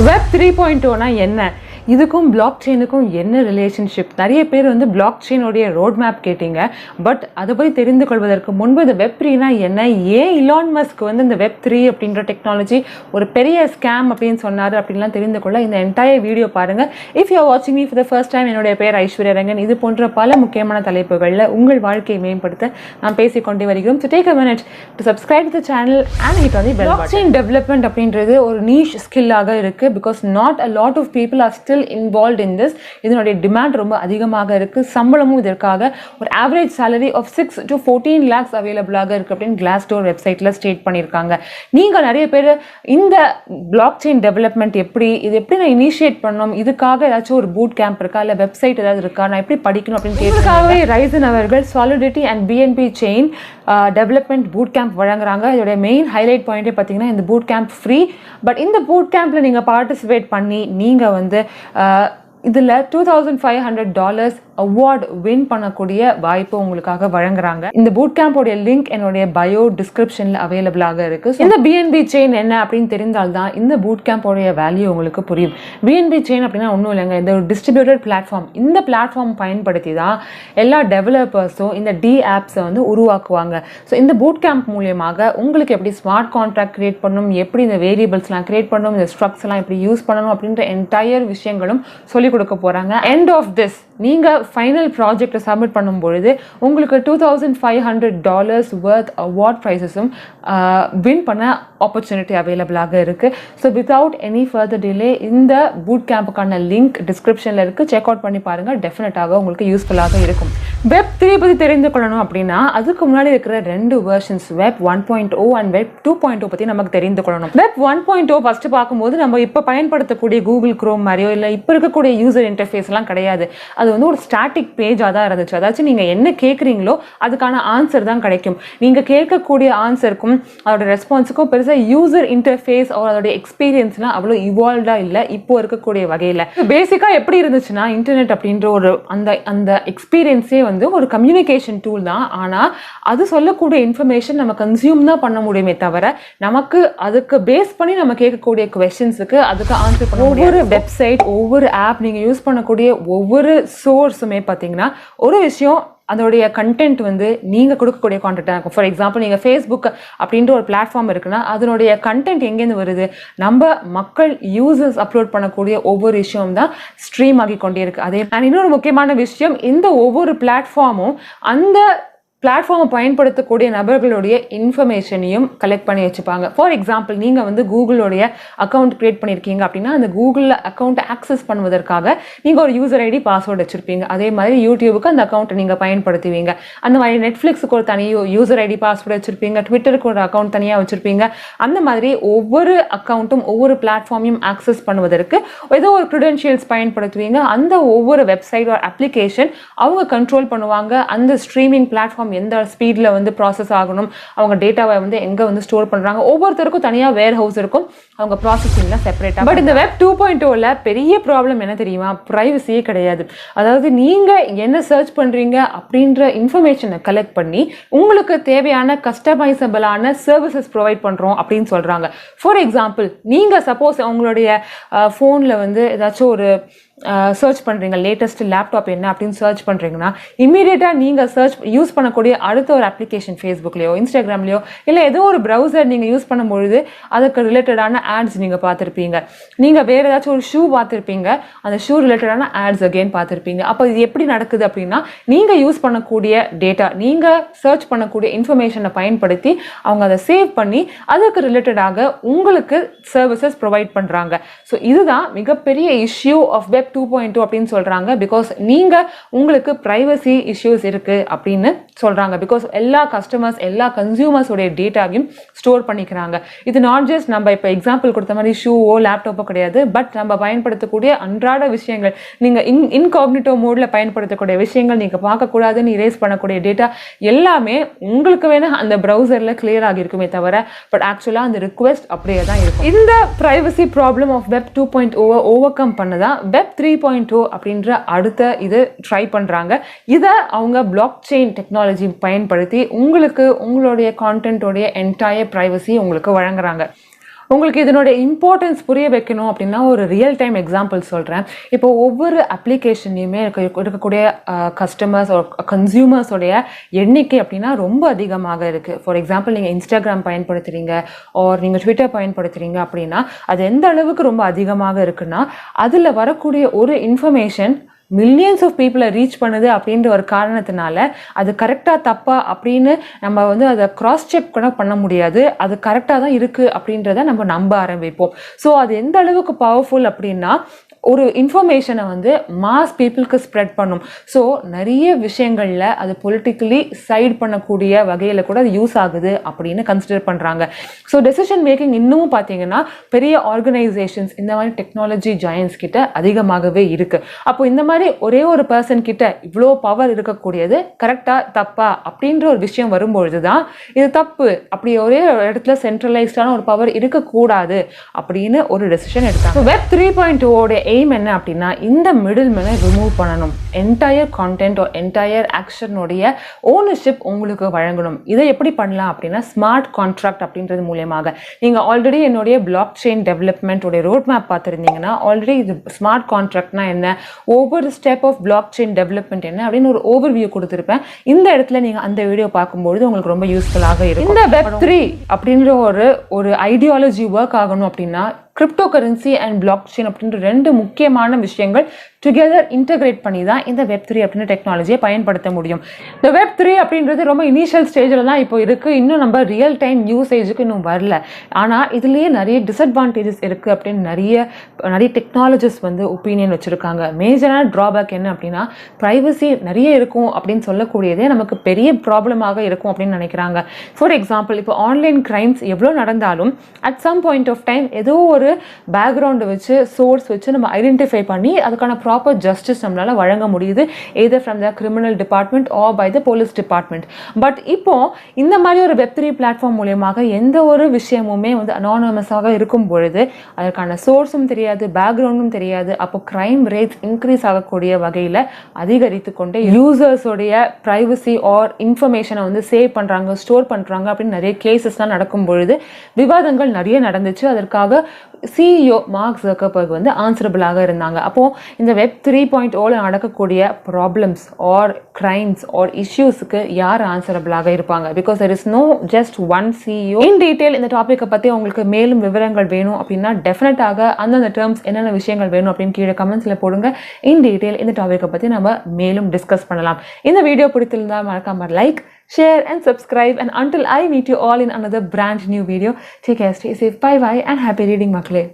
Web 3.0 என்ன, இதுக்கும் black செயினுக்கும் என்ன ரிலேஷன்ஷிப்? நிறைய பேர் வந்து பிளாக் செயினுடைய ரோட் மேப் கேட்டீங்க. பட் அதை பற்றி தெரிந்து கொள்வதற்கு முன்பு இந்த வெப் 3னா என்ன, ஏன் இலான் மஸ்க் வந்து இந்த வெப் 3 அப்படின்ற டெக்னாலஜி ஒரு பெரிய ஸ்கேம் அப்படின்னு சொன்னார் அப்படின்லாம் தெரிந்து கொள்ள இந்த என்டையர் வீடியோ பாருங்கள். இஃப் யூ ஆர் வாட்சிங் me for the first time, என்னுடைய பேர் ஐஸ்வர்யா ரங்கன். இது போன்ற பல முக்கியமான தலைப்புகளில் உங்கள் வாழ்க்கையை மேம்படுத்த நாம் பேசிக்கொண்டே வருகிறோம். So take a minute to subscribe to the channel and hit on the bell button. Blockchain development அப்படின்றது ஒரு நீஷ் ஸ்கில்லாக இருக்குது. Because not a lot of people are still involved in this. இதனுடைய டிமாண்ட் ரொம்ப அதிகமாக இருக்கு. சம்பளமும் இதற்காக ஒரு average salary of 6 to 14 lakhs அவைலபிளாக இருக்கு அப்படின்னு Glassdoor வெப்சைட்ல ஸ்டேட் பண்ணியிருக்காங்க. நீங்க நிறைய பேர் இந்த பிளாக் செயின் டெவலப்மெண்ட் எப்படி நான் இனிஷியேட் பண்ணணும், இதுக்காக ஏதாச்சும் ஒரு பூட் கேம்ப் இருக்கா, இல்லை வெப்சைட் ஏதாவது இருக்கா, நான் எப்படி படிக்கணும் அப்படின்னு கேட்கறதுக்காகவே ரைசன் அவர்கள் Solidity and BNB chain development boot camp வழங்குறாங்க. இதோட மெயின் ஹைலைட் பாயிண்டே பார்த்தீங்கன்னா இந்த பூட் கேம்ப் ஃப்ரீ. பட் இந்த பூட் கேம்ப்ல நீங்க பார்ட்டிசிபேட் பண்ணி நீங்க வந்து இதில் $2,500 அவார்ட் வின் பண்ணக்கூடிய வாய்ப்பு உங்களுக்காக வழங்குறாங்க. இந்த பூட் கேம்போடைய லிங்க் என்னுடைய பயோ டிஸ்கிரிப்ஷனில் அவைலபிளாக இருக்கு. இந்த பிஎன்பி செயின் என்ன அப்படின்னு தெரிந்தால்தான் இந்த பூட் கேம்போடைய வேல்யூ உங்களுக்கு புரியும். பிஎன்பி செயின் அப்படின்னா ஒன்றும் இல்லைங்க, இந்த ஒரு டிஸ்ட்ரிபியூட்டட் பிளாட்ஃபார்ம். இந்த பிளாட்ஃபார்ம் பயன்படுத்தி தான் எல்லா டெவலப்பர்ஸும் இந்த டி ஆப்ஸை வந்து உருவாக்குவாங்க. ஸோ இந்த பூட் கேம்ப் மூலியமாக உங்களுக்கு எப்படி ஸ்மார்ட் கான்ட்ராக்ட் கிரியேட் பண்ணணும், எப்படி இந்த வேரியபிள்ஸ்லாம் கிரியேட் பண்ணணும், இந்த ஸ்ட்ரக்ஸ்லாம் எப்படி யூஸ் பண்ணணும் அப்படின்ற என்டையர் விஷயங்களும் சொல்லிக் கொடுக்க போறாங்க. எண்ட் ஆஃப் திஸ் நீங்க ஃபைனல் ப்ராஜெக்டை சப்மிட் பண்ணும்பொழுது உங்களுக்கு $2,500 வர்த் அவார்ட் ப்ரைஸஸும் வின் பண்ண ஆப்பர்ச்சுனிட்டி அவைலபிளாக இருக்கு. So without any further delay இந்த பூட் கேம்புக்கான லிங்க் டிஸ்கிரிப்ஷனில் இருக்கு. செக் அவுட் பண்ணி பாருங்க. டெஃபினட்டாக உங்களுக்கு யூஸ்ஃபுல்லாக இருக்கும். வெப் 3 பற்றி தெரிந்து கொள்ளணும் அப்படின்னா அதுக்கு முன்னாடி இருக்கிற 2 வெர்ஷன்ஸ் வெப் 1.0 அண்ட் வெப் 2.0 பற்றி நமக்கு தெரிந்து கொள்ளணும். வெப் 1.0 ஃபர்ஸ்ட் பார்க்கும்போது நம்ம இப்போ பயன்படுத்தக்கூடிய கூகுள் குரோம் மாதிரியோ இல்லை இப்போ இருக்கக்கூடிய யூசர் இன்டர்ஃபேஸ்லாம் கிடையாது. அது வந்து ஒரு ஸ்டாட்டிக் பேஜாக தான் இருந்துச்சு. அதாச்சும் நீங்கள் என்ன கேட்குறீங்களோ அதுக்கான ஆன்சர் தான் கிடைக்கும். நீங்கள் கேட்கக்கூடிய ஆன்சருக்கும் அதோட ரெஸ்பான்ஸுக்கும் பெருசாக யூசர் இன்டர்ஃபேஸ் அதோட எக்ஸ்பீரியன்ஸ்லாம் அவ்வளோ இவால்வ்டாக இல்லை இப்போ இருக்கக்கூடிய வகையில். பேசிக்காக எப்படி இருந்துச்சுன்னா இன்டர்நெட் அப்படின்ற ஒரு அந்த எக்ஸ்பீரியன்ஸே வந்து ஒரு கம்யூனிகேஷன் டூல் தான். ஆனால் அது சொல்லக்கூடிய இன்ஃபர்மேஷன் நம்ம கன்சியூம் தான் பண்ண முடியுமே தவிர நமக்கு அதுக்கு பேஸ் பண்ணி நம்ம கேட்கக்கூடிய கொஸ்டின்ஸுக்கு அதுக்கு ஆன்சர் பண்ண ஒவ்வொரு வெப்சைட் ஒவ்வொரு ஆப் நீங்கள் யூஸ் பண்ணக்கூடிய ஒவ்வொரு சோர்ஸுமே பார்த்தீங்கன்னா ஒரு விஷயம் அதோடைய கண்டென்ட் வந்து நீங்கள் கொடுக்கக்கூடிய கான்டென்ட்டாக இருக்கும். ஃபார் எக்ஸாம்பிள் நீங்கள் ஃபேஸ்புக் அப்படின்ற ஒரு பிளாட்ஃபார்ம் இருக்குன்னா அதனுடைய கண்டென்ட் எங்கேருந்து வருது, நம்ம மக்கள் யூசர்ஸ் அப்லோட் பண்ணக்கூடிய ஒவ்வொரு விஷயம் தான் ஸ்ட்ரீம் ஆகி கொண்டே இருக்கு. அதே இன்னொரு முக்கியமான விஷயம், இந்த ஒவ்வொரு பிளாட்ஃபார்மும் அந்த பிளாட்ஃபார்மை பயன்படுத்தக்கூடிய நபர்களுடைய இன்ஃபர்மேஷனையும் கலெக்ட் பண்ணி வச்சுப்பாங்க. ஃபார் எக்ஸாம்பிள் நீங்கள் வந்து கூகுளோடைய அக்கௌண்ட் கிரியேட் பண்ணியிருக்கீங்க அப்படின்னா அந்த கூகுளில் அக்கௌண்ட்டை ஆக்சஸ் பண்ணுவதற்காக நீங்கள் ஒரு யூசர் ஐடி பாஸ்வேர்டு வச்சுருப்பீங்க. அதே மாதிரி யூடியூபுக்கு அந்த அக்கௌண்ட்டை நீங்கள் பயன்படுத்துவீங்க. அந்த மாதிரி நெட்ஃப்ளிக்ஸுக்கு ஒரு தனி யூசர் ஐடி பாஸ்வேர்டு வச்சுருப்பீங்க. ட்விட்டருக்கு ஒரு அக்கௌண்ட் தனியாக வச்சுருப்பீங்க. அந்த மாதிரி ஒவ்வொரு அக்கௌண்ட்டும் ஒவ்வொரு பிளாட்ஃபார்மையும் ஆக்சஸ் பண்ணுவதற்கு ஏதோ ஒரு க்ரெடென்ஷியல்ஸ் பயன்படுத்துவீங்க. அந்த ஒவ்வொரு வெப்சைட் ஒரு அப்ளிகேஷன் அவங்க கண்ட்ரோல் பண்ணுவாங்க. அந்த ஸ்ட்ரீமிங் பிளாட்ஃபார்ம் எந்த ஸ்பீட்ல வந்து ப்ராசஸ் ஆகணும், அவங்க டேட்டாவை வந்து எங்க வந்து ஸ்டோர் பண்றாங்க, ஒவ்வொருத்தருக்கும் தனியா வேர் ஹவுஸ் இருக்கும், அவங்க ப்ராசஸிங்லாம் செப்பரேட்டா. பட் இந்த வெப் 2.0ல பெரிய ப்ராப்ளம் என்ன தெரியுமா, பிரைவசியே கிடையாது. அதாவது நீங்க என்ன சர்ச் பண்றீங்க அப்படின்ற இன்ஃபர்மேஷனை கலெக்ட் பண்ணி உங்களுக்கு தேவையான கஸ்டமைசபிளான சர்வீசஸ் ப்ரொவைட் பண்றோம் அப்படின்னு சொல்றாங்க. ஃபார் எக்ஸாம்பிள் நீங்க சப்போஸ் உங்களுடைய ஃபோன்ல வந்து ஏதாச்சும் ஒரு சர்ச் பண்ணுறீங்க, லேட்டஸ்ட் லேப்டாப் என்ன அப்படின்னு சர்ச் பண்ணுறீங்கன்னா இமீடியட்டாக நீங்கள் யூஸ் பண்ணக்கூடிய அடுத்த ஒரு அப்ளிகேஷன் ஃபேஸ்புக்லையோ இன்ஸ்டாகிராம்லையோ இல்லை ஏதோ ஒரு ப்ரௌசர் நீங்கள் யூஸ் பண்ணும்பொழுது அதுக்கு ரிலேட்டடான ஆட்ஸ் நீங்கள் பார்த்துருப்பீங்க. நீங்கள் வேறு ஏதாச்சும் ஒரு ஷூ பார்த்துருப்பீங்க, அந்த ஷூ ரிலேட்டடான ஆட்ஸ் அகெயின் பார்த்துருப்பீங்க. அப்போ இது எப்படி நடக்குது அப்படின்னா நீங்கள் யூஸ் பண்ணக்கூடிய டேட்டா, நீங்கள் சர்ச் பண்ணக்கூடிய இன்ஃபர்மேஷனை பயன்படுத்தி அவங்க அதை சேவ் பண்ணி அதுக்கு ரிலேட்டடாக உங்களுக்கு சர்வீசஸ் ப்ரொவைட் பண்ணுறாங்க. ஸோ இதுதான் மிகப்பெரிய இஷ்யூ ஆஃப் வெப் 2.0 அப்படின்னு சொல்றாங்க. பிகாஸ் நீங்க உங்களுக்கு பிரைவசி இஷ்யூஸ் இருக்கு அப்படின்னு சொல்றாங்க. பிகாஸ் எல்லா கஸ்டமர்ஸ் எல்லா கன்சியூமர்ஸ் உடைய டேட்டாவையும் ஸ்டோர் பண்ணிக்கிறாங்க. இது நாட் ஜஸ்ட் நம்ம இப்போ எக்ஸாம்பிள் கொடுத்த மாதிரி ஷூவோ லேப்டாப்போ கிடையாது. பட் நம்ம பயன்படுத்தக்கூடிய அன்றாட விஷயங்கள், நீங்க இன்காக்னிட்டோ மோட்ல பயன்படுத்தக்கூடிய விஷயங்கள், நீங்க பார்க்கக்கூடாதுன்னு இரேஸ் பண்ணக்கூடிய டேட்டா எல்லாமே உங்களுக்கு வேணா அந்த ப்ரௌசர்ல கிளியர் ஆகிருக்குமே தவிர பட் ஆக்சுவலா அந்த ரிக்வெஸ்ட் அப்படியே தான் இருக்கும். இந்த privacy problem of web 2.0 overcome பண்ணதான் வெப் 3.0 அப்படின்ற அடுத்த இது ட்ரை பண்ணுறாங்க. இதை அவங்க பிளாக் செயின் டெக்னாலஜி பயன்படுத்தி உங்களுக்கு உங்களுடைய கான்டென்ட்டோடைய என்டையர் ப்ரைவசி உங்களுக்கு வழங்குறாங்க. உங்களுக்கு இதனோட இம்பார்ட்டன்ஸ் புரிய வைக்கணும் அப்படின்னா ஒரு ரியல் டைம் எக்ஸாம்பிள் சொல்கிறேன். இப்போ ஒவ்வொரு அப்ளிகேஷன்லையுமே இருக்கக்கூடிய கஸ்டமர்ஸ் கன்சியூமர்ஸோடைய எண்ணிக்கை அப்படின்னா ரொம்ப அதிகமாக இருக்குது. ஃபார் எக்ஸாம்பிள் நீங்கள் இன்ஸ்டாகிராம் பயன்படுத்துகிறீங்க ஆர் நீங்கள் ட்விட்டர் பயன்படுத்துகிறீங்க அப்படின்னா அது எந்த அளவுக்கு ரொம்ப அதிகமாக இருக்குன்னா அதில் வரக்கூடிய ஒரு இன்ஃபர்மேஷன் மில்லியன்ஸ் ஆஃப் பீப்புளை ரீச் பண்ணுது அப்படின்ற ஒரு காரணத்தினால அது கரெக்டாக தப்பா அப்படின்னு நம்ம வந்து அதை கிராஸ் செக் கூட பண்ண முடியாது. அது கரெக்டாக தான் இருக்குது அப்படின்றத நம்ம நம்ப ஆரம்பிப்போம். ஸோ அது எந்த அளவுக்கு பவர்ஃபுல் அப்படின்னா ஒரு இன்ஃபர்மேஷனை வந்து மாஸ் பீப்புளுக்கு ஸ்ப்ரெட் பண்ணும். ஸோ நிறைய விஷயங்களில் அது பொலிட்டிக்கலி சைட் பண்ணக்கூடிய வகையில் கூட அது யூஸ் ஆகுது அப்படின்னு கன்சிடர் பண்ணுறாங்க. ஸோ டெசிஷன் மேக்கிங் இன்னமும் பார்த்தீங்கன்னா பெரிய ஆர்கனைசேஷன்ஸ் இந்த மாதிரி டெக்னாலஜி ஜாயன்ஸ் கிட்ட அதிகமாகவே இருக்குது. அப்போ இந்த மாதிரி ஒரே ஒரு பர்சன் கிட்ட இவ்வளோ பவர் இருக்கக்கூடியது கரெக்டாக தப்பா அப்படின்ற ஒரு விஷயம் வரும்பொழுது தான் இது தப்பு, அப்படி ஒரே இடத்துல சென்ட்ரலைஸ்டான ஒரு பவர் இருக்கக்கூடாது அப்படின்னு ஒரு டெசிஷன் எடுத்தாங்க. வெப் 3.0 எய்ம் என்ன அப்படின்னா இந்த மிடில் மேனை ரிமூவ் பண்ணணும். என்டையர் கான்டென்ட் என்டையர் ஆக்ஷனுடைய ஓனர்ஷிப் உங்களுக்கு வழங்கணும். இதை எப்படி பண்ணலாம் அப்படின்னா ஸ்மார்ட் கான்ட்ராக்ட் அப்படின்றது மூலியமாக. நீங்கள் ஆல்ரெடி என்னுடைய பிளாக் செயின் டெவலப்மெண்ட்டோடைய ரோட் மேப் பார்த்துருந்தீங்கன்னா ஆல்ரெடி இது ஸ்மார்ட் கான்ட்ராக்ட்னா என்ன, ஒவ்வொரு step of blockchain development என்ன அப்படின்னு ஒரு ஓவர் வியூ கொடுத்துருப்பேன். இந்த இடத்துல நீங்கள் அந்த வீடியோ பார்க்கும்போது உங்களுக்கு ரொம்ப யூஸ்ஃபுல்லாக இருக்கும். இந்த Web3 அப்படின்ற ஒரு ஐடியாலஜி ஒர்க் ஆகணும் அப்படின்னா crypto currency and block chain அப்படின்ற ரெண்டு முக்கியமான விஷயங்கள் டுகெதர் இன்டகிரேட் பண்ணி தான் இந்த Web3 அப்படின்ற டெக்னாலஜியை பயன்படுத்த முடியும். இந்த Web3 அப்படின்றது ரொம்ப இனிஷியல் ஸ்டேஜில் தான் இப்போ இருக்குது. இன்னும் நம்ம ரியல் டைம் யூசேஜுக்கு இன்னும் வரல. ஆனால் இதுலேயே நிறைய டிஸ்அட்வான்டேஜஸ் இருக்குது அப்படின்னு நிறைய டெக்னாலஜிஸ் வந்து ஒப்பீனியன் வச்சுருக்காங்க. மேஜரான ட்ராபேக் என்ன அப்படின்னா ப்ரைவசி நிறைய இருக்கும் அப்படின்னு சொல்லக்கூடியதே நமக்கு பெரிய ப்ராப்ளமாக இருக்கும் அப்படின்னு நினைக்கிறாங்க. ஃபார் எக்ஸாம்பிள் இப்போ ஆன்லைன் கிரைம்ஸ் எவ்வளோ நடந்தாலும் at some point of time ஏதோ ஒரு பேக்ரவுண்டை வச்சு சோர்ஸ் வச்சு நம்ம ஐடென்டிஃபை பண்ணி அதுக்கான ப்ராப்பர் ஜஸ்டிஸ் நம்மளால வழங்க முடியுது, either from the criminal department or by the police department. But இப்போ இந்த மாதிரி ஒரு Web3 பிளாட்ஃபார்ம் மூலியமாக எந்த ஒரு விஷயமுமே வந்து அனானமஸாக இருக்கும் பொழுது அதற்கான சோர்ஸும் தெரியாது, பேக்ரவுண்டும் தெரியாது. அப்போ கிரைம் ரேட்ஸ் இன்க்ரீஸ் ஆகக்கூடிய வகையில் அதிகரித்து கொண்டே யூசர்ஸோடைய ப்ரைவசி ஆர் இன்ஃபர்மேஷனை வந்து சேவ் பண்ணுறாங்க, ஸ்டோர் பண்ணுறாங்க அப்படின்னு நிறைய கேசஸ்லாம் நடக்கும் பொழுது விவாதங்கள் நிறைய நடந்துச்சு. அதற்காக CEO மார்க் ஜக்கர்பர்க் வந்து ஆன்சரபிளாக இருந்தாங்க. அப்போது இந்த Web 3.0 நடக்கக்கூடிய ப்ராப்ளம்ஸ் ஆர் கிரைம்ஸ் ஆர் இஷ்யூஸுக்கு யார் ஆன்சரபிளாக இருப்பாங்க? Because there is no just one CEO. In detail இந்த டாப்பிக்கை பற்றி உங்களுக்கு மேலும் விவரங்கள் வேணும் அப்படின்னா டெஃபினட்டாக அந்தந்த டேர்ம்ஸ் என்னென்ன விஷயங்கள் வேணும் அப்படின்னு கீழே கமெண்ட்ஸில் போடுங்க. இன் டீட்டெயில் இந்த டாப்பிக்கை பற்றி நம்ம மேலும் டிஸ்கஸ் பண்ணலாம். இந்த வீடியோ பிடித்திருந்தால் மறக்காம like, share and subscribe, and until I meet you all in another brand new video, take care, stay safe, bye bye and happy reading மக்களே.